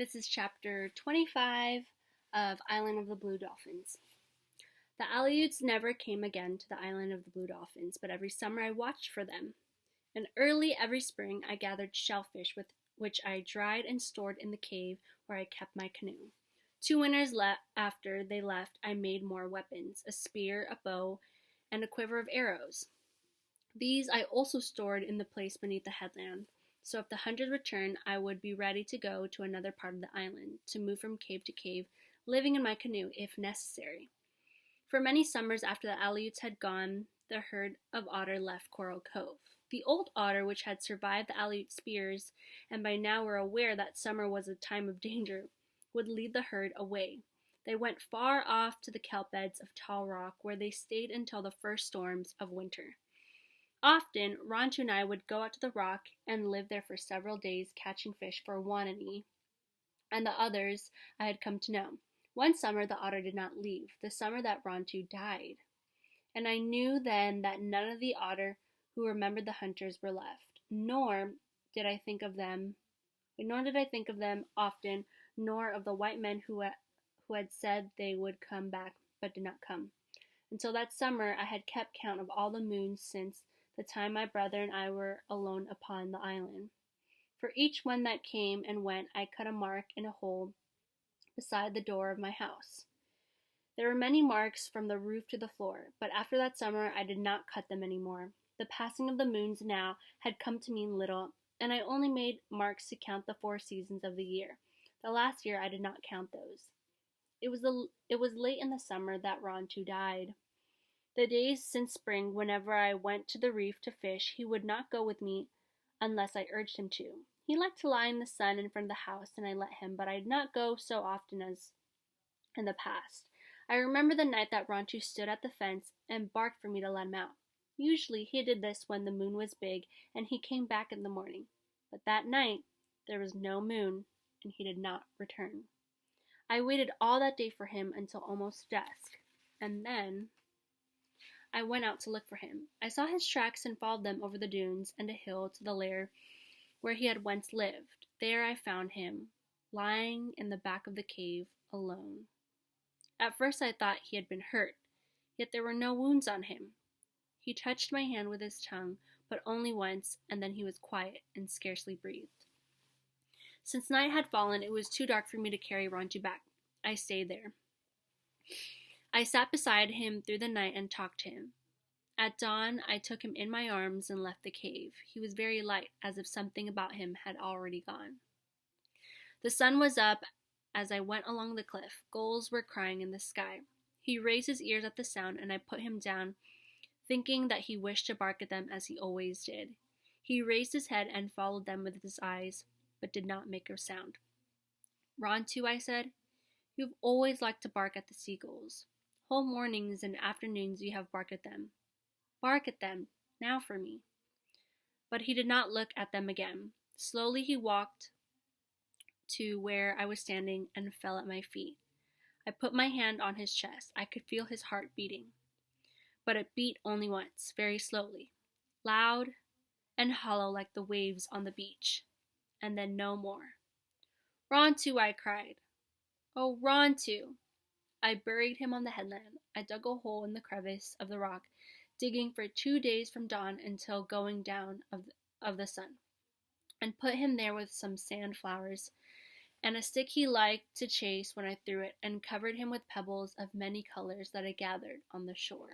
This is chapter 25 of Island of the Blue Dolphins. The Aleuts never came again to the Island of the Blue Dolphins, but every summer I watched for them. And early every spring I gathered shellfish which I dried and stored in the cave where I kept my canoe. 2 winters after they left, I made more weapons, a spear, a bow, and a quiver of arrows. These I also stored in the place beneath the headland. So if the hunters returned, I would be ready to go to another part of the island, to move from cave to cave, living in my canoe if necessary. For many summers after the Aleuts had gone, the herd of otter left Coral Cove. The old otter, which had survived the Aleut spears, and by now were aware that summer was a time of danger, would lead the herd away. They went far off to the kelp beds of tall rock, where they stayed until the first storms of winter. Often, Rontu and I would go out to the rock and live there for several days, catching fish for Wanani and the others I had come to know. One summer the otter did not leave, the summer that Rontu died. And I knew then that none of the otter who remembered the hunters were left, nor did I think of them often, nor of the white men who had said they would come back but did not come. Until that summer I had kept count of all the moons since the time my brother and I were alone upon the island. For each one that came and went I cut a mark in a hole beside the door of my house. There were many marks from the roof to the floor, but after that summer I did not cut them any more. The passing of the moons now had come to mean little, and I only made marks to count the 4 seasons of the year. The last year I did not count those. It was late in the summer that Rontu died. The days since spring, whenever I went to the reef to fish, he would not go with me unless I urged him to. He liked to lie in the sun in front of the house, and I let him, but I did not go so often as in the past. I remember the night that Rontu stood at the fence and barked for me to let him out. Usually he did this when the moon was big, and he came back in the morning. But that night there was no moon, and he did not return. I waited all that day for him until almost dusk, and then I went out to look for him. I saw his tracks and followed them over the dunes and a hill to the lair where he had once lived. There I found him, lying in the back of the cave, alone. At first I thought he had been hurt, yet there were no wounds on him. He touched my hand with his tongue, but only once, and then he was quiet and scarcely breathed. Since night had fallen, it was too dark for me to carry Rontu back. I stayed there. I sat beside him through the night and talked to him. At dawn, I took him in my arms and left the cave. He was very light, as if something about him had already gone. The sun was up as I went along the cliff. Gulls were crying in the sky. He raised his ears at the sound, and I put him down, thinking that he wished to bark at them as he always did. He raised his head and followed them with his eyes, but did not make a sound. Rontu, I said, you've always liked to bark at the seagulls. Whole mornings and afternoons you have barked at them. Bark at them, now for me. But he did not look at them again. Slowly he walked to where I was standing and fell at my feet. I put my hand on his chest. I could feel his heart beating. But it beat only once, very slowly, loud and hollow like the waves on the beach, and then no more. Rontu, I cried. Oh, Rontu! I buried him on the headland. I dug a hole in the crevice of the rock, digging for 2 days from dawn until going down of the sun, and put him there with some sand flowers and a stick he liked to chase when I threw it, and covered him with pebbles of many colors that I gathered on the shore.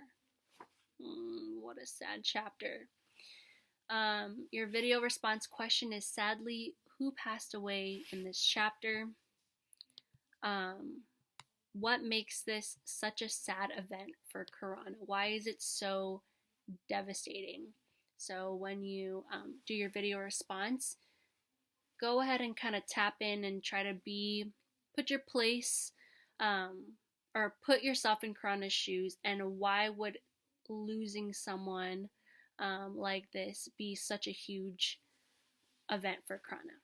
What a sad chapter. Your video response question is, sadly, who passed away in this chapter? What makes this such a sad event for Karana? Why is it so devastating? So when you do your video response, go ahead and kind of tap in and try to put your place, or put yourself in Karana's shoes, and why would losing someone like this be such a huge event for Karana?